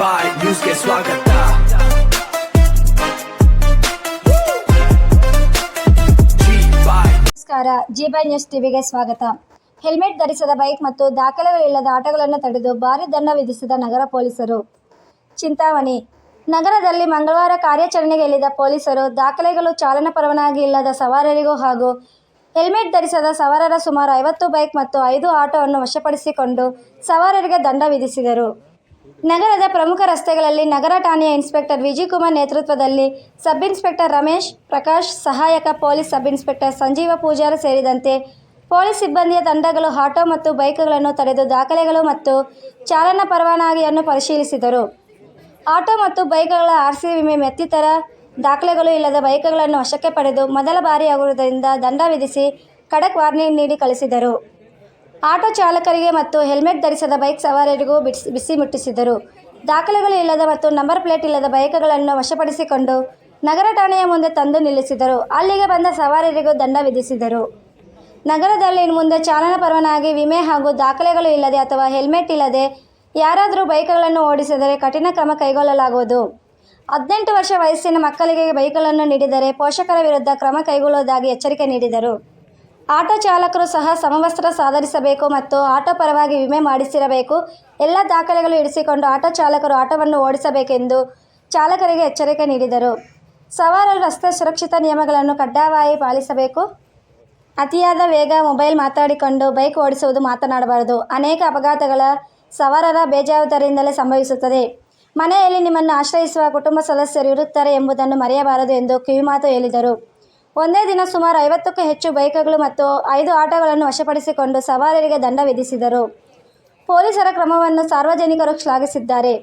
ಬಾಯ್ ನ್ಯೂಸ್ಗೆ ಸ್ವಾಗತ. ನಮಸ್ಕಾರ, ಜಿ ನ್ಯೂಸ್ ಟಿವಿಗೆ ಸ್ವಾಗತ. ಹೆಲ್ಮೆಟ್ ಧರಿಸದ ಬೈಕ್ ಮತ್ತು ದಾಖಲೆಗಳಿಲ್ಲದ ಆಟೋಗಳನ್ನು ತಡೆದು ಭಾರೀ ದಂಡ ವಿಧಿಸಿದ ನಗರ ಪೊಲೀಸರು. ಚಿಂತಾಮಣಿ ನಗರದಲ್ಲಿ ಮಂಗಳವಾರ ಕಾರ್ಯಾಚರಣೆಗೆ ಇಳಿದ ಪೊಲೀಸರು ದಾಖಲೆಗಳು, ಚಾಲನಾ ಪರವಾನಗಿ ಇಲ್ಲದ ಸವಾರರಿಗೂ ಹಾಗೂ ಹೆಲ್ಮೆಟ್ ಧರಿಸದ ಸವಾರರ ಸುಮಾರು 50 ಬೈಕ್ ಮತ್ತು 5 ಆಟೋವನ್ನು ವಶಪಡಿಸಿಕೊಂಡು ಸವಾರರಿಗೆ ದಂಡ ವಿಧಿಸಿದರು. ನಗರದ ಪ್ರಮುಖ ರಸ್ತೆಗಳಲ್ಲಿ ನಗರ ಠಾಣೆಯ ಇನ್ಸ್ಪೆಕ್ಟರ್ ವಿಜಯಕುಮಾರ್ ನೇತೃತ್ವದಲ್ಲಿ ಸಬ್ ಇನ್ಸ್ಪೆಕ್ಟರ್ ರಮೇಶ್ ಪ್ರಕಾಶ್, ಸಹಾಯಕ police sub inspector Sanjeeva Poojary ಸೇರಿದಂತೆ ಪೊಲೀಸ್ ಸಿಬ್ಬಂದಿಯ ತಂಡಗಳು ಆಟೋ ಮತ್ತು ಬೈಕ್ಗಳನ್ನು ತಡೆದು ದಾಖಲೆಗಳು ಮತ್ತು ಚಾಲನಾ ಪರವಾನಗಿಯನ್ನು ಪರಿಶೀಲಿಸಿದರು. ಆಟೋ ಮತ್ತು ಬೈಕ್ಗಳ ಆರ್ಸಿ, ವಿಮೆ ಮತ್ತಿತರ ದಾಖಲೆಗಳು ಇಲ್ಲದ ಬೈಕ್ಗಳನ್ನು ವಶಕ್ಕೆ ಪಡೆದು ಮೊದಲ ಬಾರಿಯಾಗಿರುವುದರಿಂದ ದಂಡ ವಿಧಿಸಿ ಖಡಕ್ ವಾರ್ನಿಂಗ್ ನೀಡಿ ಕಳಿಸಿದರು. ಆಟೋ ಚಾಲಕರಿಗೆ ಮತ್ತು ಹೆಲ್ಮೆಟ್ ಧರಿಸದ ಬೈಕ್ ಸವಾರರಿಗೂ ಬಿಸಿ ಮುಟ್ಟಿಸಿದರು. ದಾಖಲೆಗಳು ಇಲ್ಲದ ಮತ್ತು ನಂಬರ್ ಪ್ಲೇಟ್ ಇಲ್ಲದ ಬೈಕ್ಗಳನ್ನು ವಶಪಡಿಸಿಕೊಂಡು ನಗರ ಠಾಣೆಯ ಮುಂದೆ ತಂದು ನಿಲ್ಲಿಸಿದರು. ಅಲ್ಲಿಗೆ ಬಂದ ಸವಾರರಿಗೂ ದಂಡ ವಿಧಿಸಿದರು. ನಗರದಲ್ಲಿ ಇನ್ನು ಮುಂದೆ ಚಾಲನಾ ಪರವಾನಗಿ, ವಿಮೆ ಹಾಗೂ ದಾಖಲೆಗಳು ಇಲ್ಲದೆ ಅಥವಾ ಹೆಲ್ಮೆಟ್ ಇಲ್ಲದೆ ಯಾರಾದರೂ ಬೈಕ್ಗಳನ್ನು ಓಡಿಸಿದರೆ ಕಠಿಣ ಕ್ರಮ ಕೈಗೊಳ್ಳಲಾಗುವುದು. 18 ವರ್ಷ ವಯಸ್ಸಿನ ಮಕ್ಕಳಿಗೆ ಬೈಕ್ಗಳನ್ನು ನೀಡಿದರೆ ಪೋಷಕರ ವಿರುದ್ಧ ಕ್ರಮ ಕೈಗೊಳ್ಳುವುದಾಗಿ ಎಚ್ಚರಿಕೆ ನೀಡಿದರು. ಆಟೋ ಚಾಲಕರು ಸಹ ಸಮವಸ್ತ್ರ ಸಾಧರಿಸಬೇಕು ಮತ್ತು ಆಟೋ ಪರವಾಗಿ ವಿಮೆ ಮಾಡಿಸಿರಬೇಕು. ಎಲ್ಲ ದಾಖಲೆಗಳು ಇರಿಸಿಕೊಂಡು ಆಟೋ ಚಾಲಕರು ಆಟೋವನ್ನು ಓಡಿಸಬೇಕೆಂದು ಚಾಲಕರಿಗೆ ಎಚ್ಚರಿಕೆ ನೀಡಿದರು. ಸವಾರರು ರಸ್ತೆ ಸುರಕ್ಷತಾ ನಿಯಮಗಳನ್ನು ಕಡ್ಡಾಯವಾಗಿ ಪಾಲಿಸಬೇಕು. ಅತಿಯಾದ ವೇಗ, ಮೊಬೈಲ್ ಮಾತಾಡಿಕೊಂಡು ಬೈಕ್ ಓಡಿಸುವುದು ಮಾತನಾಡಬಾರದು. ಅನೇಕ ಅಪಘಾತಗಳ ಸವಾರರ ಬೇಜವಾಬ್ದಾರಿಯಿಂದಲೇ ಸಂಭವಿಸುತ್ತದೆ. ಮನೆಯಲ್ಲಿ ನಿಮ್ಮನ್ನು ಆಶ್ರಯಿಸುವ ಕುಟುಂಬ ಸದಸ್ಯರು ಇರುತ್ತಾರೆ ಎಂಬುದನ್ನು ಮರೆಯಬಾರದು ಎಂದು ಕಿವಿಮಾತು ಹೇಳಿದರು. ಒಂದೇ ದಿನ ಸುಮಾರು 50ಕ್ಕೂ ಹೆಚ್ಚು ಬೈಕ್ಗಳು ಮತ್ತು 5 ಆಟೋಗಳನ್ನು ವಶಪಡಿಸಿಕೊಂಡು ಸವಾರರಿಗೆ ದಂಡ ವಿಧಿಸಿದರು. ಪೊಲೀಸರ ಕ್ರಮವನ್ನು ಸಾರ್ವಜನಿಕರು ಶ್ಲಾಘಿಸಿದ್ದಾರೆ.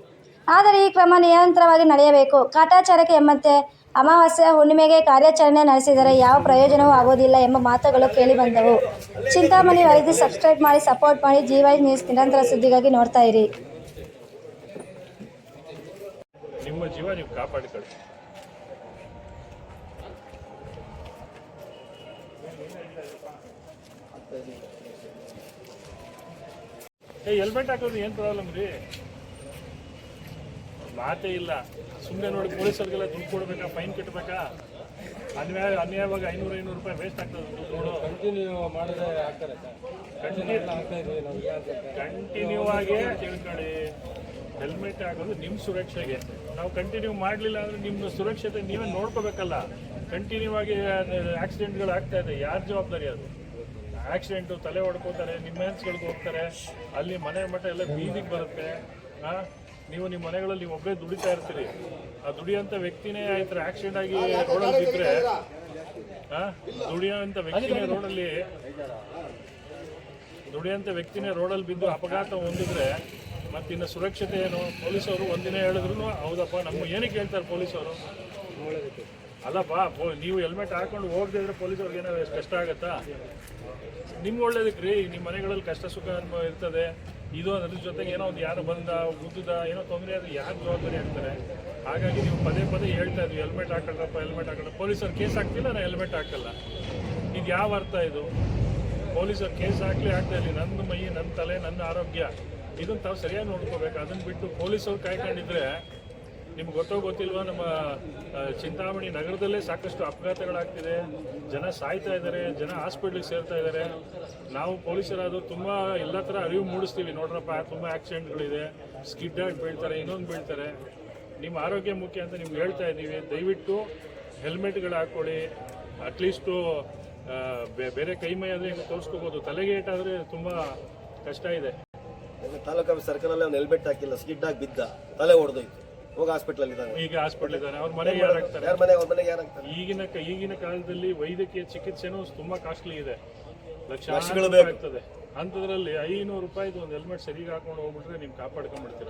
ಆದರೆ ಈ ಕ್ರಮ ನಿರಂತರವಾಗಿ ನಡೆಯಬೇಕು. ಕಾಟಾಚಾರಕ್ಕೆ ಎಂಬಂತೆ ಅಮಾವಾಸ್ಯೆ, ಹುಣ್ಣಿಮೆಗೆ ಕಾರ್ಯಾಚರಣೆ ನಡೆಸಿದರೆ ಯಾವ ಪ್ರಯೋಜನವೂ ಆಗುವುದಿಲ್ಲ ಎಂಬ ಮಾತುಗಳು ಕೇಳಿಬಂದವು. ಚಿಂತಾಮಣಿ ವರದಿ ಸಬ್ಸ್ಕ್ರೈಬ್ ಮಾಡಿ, ಸಪೋರ್ಟ್ ಮಾಡಿ. ಜಿ ನ್ಯೂಸ್ ನಿರಂತರ ಸುದ್ದಿಗಾಗಿ ನೋಡ್ತಾ ಇರಿ. ನಿಮ್ಮ ಜೀವ ನೀವು ಕಾಪಾಡಿಕೊಳ್ಳಿ. ಹೆಲ್ಮೆಟ್ ಹಾಕೋದು ಏನು ಪ್ರಾಬ್ಲಮ್ ರೀ? ಮಾತೇ ಇಲ್ಲ. ಸುಮ್ಮನೆ ನೋಡಿ ಪೊಲೀಸರಿಗೆಲ್ಲ ದುಡ್ಡು ಕೊಡ್ಬೇಕಾ, ಫೈನ್ ಕಟ್ಟಬೇಕಾ? ಅನ್ಯಾಯವಾಗಿ 500 ರೂಪಾಯಿ ವೇಸ್ಟ್ ಆಗ್ತದೆ. ದುಡ್ಡು ಕಂಟಿನ್ಯೂ ಮಾಡಿದ್ರೆ ಆಗ್ತಾರೆ ಸರ್. ಕಂಟಿನ್ಯೂ ಆಗಿ ತಿಳ್ಕೊಳ್ಳಿ. ಹೆಲ್ಮೆಟ್ ಹಾಕೋದು ನಿಮ್ಮ ಸುರಕ್ಷೆಗೆ. ನಾವು ಕಂಟಿನ್ಯೂ ಮಾಡಲಿಲ್ಲ ಅಂದರೆ ನಿಮ್ಮ ಸುರಕ್ಷತೆ ನೀವೇ ನೋಡ್ಕೋಬೇಕಲ್ಲ. ಕಂಟಿನ್ಯೂ ಆಗಿ ಆಕ್ಸಿಡೆಂಟ್ಗಳು ಆಗ್ತಾ ಇದೆ. ಯಾರ ಜವಾಬ್ದಾರಿ ಅದು? ಆಕ್ಸಿಡೆಂಟು, ತಲೆ ಹೊಡ್ಕೋತಾರೆ, ನಿಮ್ಮ ಹೆನ್ಸ್ಗಳಿಗೆ ಹೋಗ್ತಾರೆ, ಅಲ್ಲಿ ಮನೆ ಮಠ ಎಲ್ಲ ಬೀದಿಗೆ ಬರುತ್ತೆ. ನೀವು ನಿಮ್ಮ ಮನೆಗಳಲ್ಲಿ ನೀವು ಒಬ್ಬರೇ ದುಡಿತಾ ಇರ್ತೀರಿ. ಆ ದುಡಿಯೋಂಥ ವ್ಯಕ್ತಿನೇ ಈ ಥರ ಆಕ್ಸಿಡೆಂಟ್ ಆಗಿ ರೋಡಲ್ಲಿ ಬಿದ್ದರೆ, ದುಡಿಯೋಂಥ ವ್ಯಕ್ತಿನೇ ರೋಡಲ್ಲಿ ಬಿದ್ದು ಅಪಘಾತ ಹೊಂದಿದ್ರೆ ಮತ್ತಿನ್ನು ಸುರಕ್ಷತೆ ಏನು? ಪೊಲೀಸವರು ಒಂದಿನ ಹೇಳಿದ್ರು ಹೌದಪ್ಪ, ನಮ್ಮ ಏನಕ್ಕೆ ಹೇಳ್ತಾರೆ ಪೊಲೀಸವರು? ಅಲ್ಲಪ್ಪ, ನೀವು ಹೆಲ್ಮೆಟ್ ಹಾಕೊಂಡು ಹೋಗದೇ ಇದ್ರೆ ಪೊಲೀಸವ್ರಿಗೆ ಏನೋ ಕಷ್ಟ ಆಗುತ್ತಾ? ನಿಮ್ಗೆ ಒಳ್ಳೇದಕ್ಕೆ ರೀ. ನಿಮ್ಮ ಮನೆಗಳಲ್ಲಿ ಕಷ್ಟ ಸುಖ ಅನುಭವ ಇರ್ತದೆ. ಇದು ಅದ್ರ ಜೊತೆಗೆ ಏನೋ ಒಂದು ಯಾರು ಬಂದ ಗುದ್ದದ ಏನೋ ತೊಂದರೆ ಆದರೆ ಯಾರು ಜವಾಬ್ದಾರಿ ಆಗ್ತಾರೆ? ಹಾಗಾಗಿ ನೀವು ಪದೇ ಪದೇ ಹೇಳ್ತಾ ಇದ್ವಿ ಹೆಲ್ಮೆಟ್ ಹಾಕೊಳ್ಳಪ್ಪ, ಹೆಲ್ಮೆಟ್ ಹಾಕೊಳ್ಳ. ಪೊಲೀಸರು ಕೇಸ್ ಹಾಕ್ತಿಲ್ಲ, ನಾನು ಹೆಲ್ಮೆಟ್ ಹಾಕಲ್ಲ. ಇದು ಯಾವ ಅರ್ಥ ಇದು? ಪೊಲೀಸರು ಕೇಸ್ ಹಾಕ್ತಾ ಇಲ್ಲ. ನನ್ನ ಮೈ, ನನ್ನ ತಲೆ, ನನ್ನ ಆರೋಗ್ಯ ಇದನ್ನು ತಾವು ಸರಿಯಾಗಿ ನೋಡ್ಕೋಬೇಕು. ಅದನ್ನು ಬಿಟ್ಟು ಪೊಲೀಸವ್ರು ಕಾಯ್ಕೊಂಡಿದ್ರೆ ನಿಮ್ಗೆ ಗೊತ್ತಿಲ್ವಾ? ನಮ್ಮ ಚಿಂತಾಮಣಿ ನಗರದಲ್ಲೇ ಸಾಕಷ್ಟು ಅಪಘಾತಗಳಾಗ್ತಿದೆ. ಜನ ಸಾಯ್ತಾ ಇದ್ದಾರೆ, ಜನ ಹಾಸ್ಪಿಟ್ಲಿಗೆ ಸೇರ್ತಾ ಇದ್ದಾರೆ. ನಾವು ಪೊಲೀಸರಾದ್ರು ತುಂಬ ಎಲ್ಲ ಥರ ಅರಿವು ಮೂಡಿಸ್ತೀವಿ. ನೋಡ್ರಪ್ಪ, ತುಂಬ ಆಕ್ಸಿಡೆಂಟ್ಗಳಿದೆ, ಸ್ಕಿಡ್ ಆಗಿ ಬೀಳ್ತಾರೆ, ಇನ್ನೊಂದು ಬೀಳ್ತಾರೆ. ನಿಮ್ಮ ಆರೋಗ್ಯ ಮುಖ್ಯ ಅಂತ ನಿಮ್ಗೆ ಹೇಳ್ತಾ ಇದ್ದೀವಿ. ದಯವಿಟ್ಟು ಹೆಲ್ಮೆಟ್ಗಳು ಹಾಕ್ಕೊಳ್ಳಿ. ಅಟ್ಲೀಸ್ಟು ಬೇರೆ ಕೈ ಮೈ ಆದರೆ ಹಿಂಗೆ ತೋರಿಸ್ಕೋಬೋದು. ತಲೆಗೆ ಏಟಾದರೆ ತುಂಬ ಕಷ್ಟ ಇದೆ. ತಾಲೂಕು ಆಫೀಸ್ ಸರ್ಕಲಲ್ಲಿ ಅವ್ನು ಹೆಲ್ಮೆಟ್ ಹಾಕಿಲ್ಲ, ಸ್ಕಿಡ್ ಆಗಿ ಬಿದ್ದ, ತಲೆ ಹೊಡೆದೋಯ್ತು. ಹೋಗಿ ಹಾಸ್ಪಿಟಲ್ ಇದ್ದಾನೆ. ಈಗ ಹಾಸ್ಪಿಟಲ್ ಇದ್ದಾನೆ. ಅವ್ರ ಮನೆಗೆ ಯಾರಾಗ್ತಾರೆ? ಈಗಿನ ಕಾಲದಲ್ಲಿ ವೈದ್ಯಕೀಯ ಚಿಕಿತ್ಸೆನೂ ತುಂಬಾ ಕಾಸ್ಟ್ಲಿ ಇದೆ. ಲಕ್ಷಗಳು ಬೇಕಾಗ್ತದೆ. ಅಂಥದ್ರಲ್ಲಿ 500 ರೂಪಾಯಿದು ಒಂದು ಹೆಲ್ಮೆಟ್ ಸರಿಗೆ ಹಾಕೊಂಡು ಹೋಗ್ಬಿಟ್ರೆ ನೀವು ಕಾಪಾಡ್ಕೊಂಡ್ಬಿಡ್ತೀರ.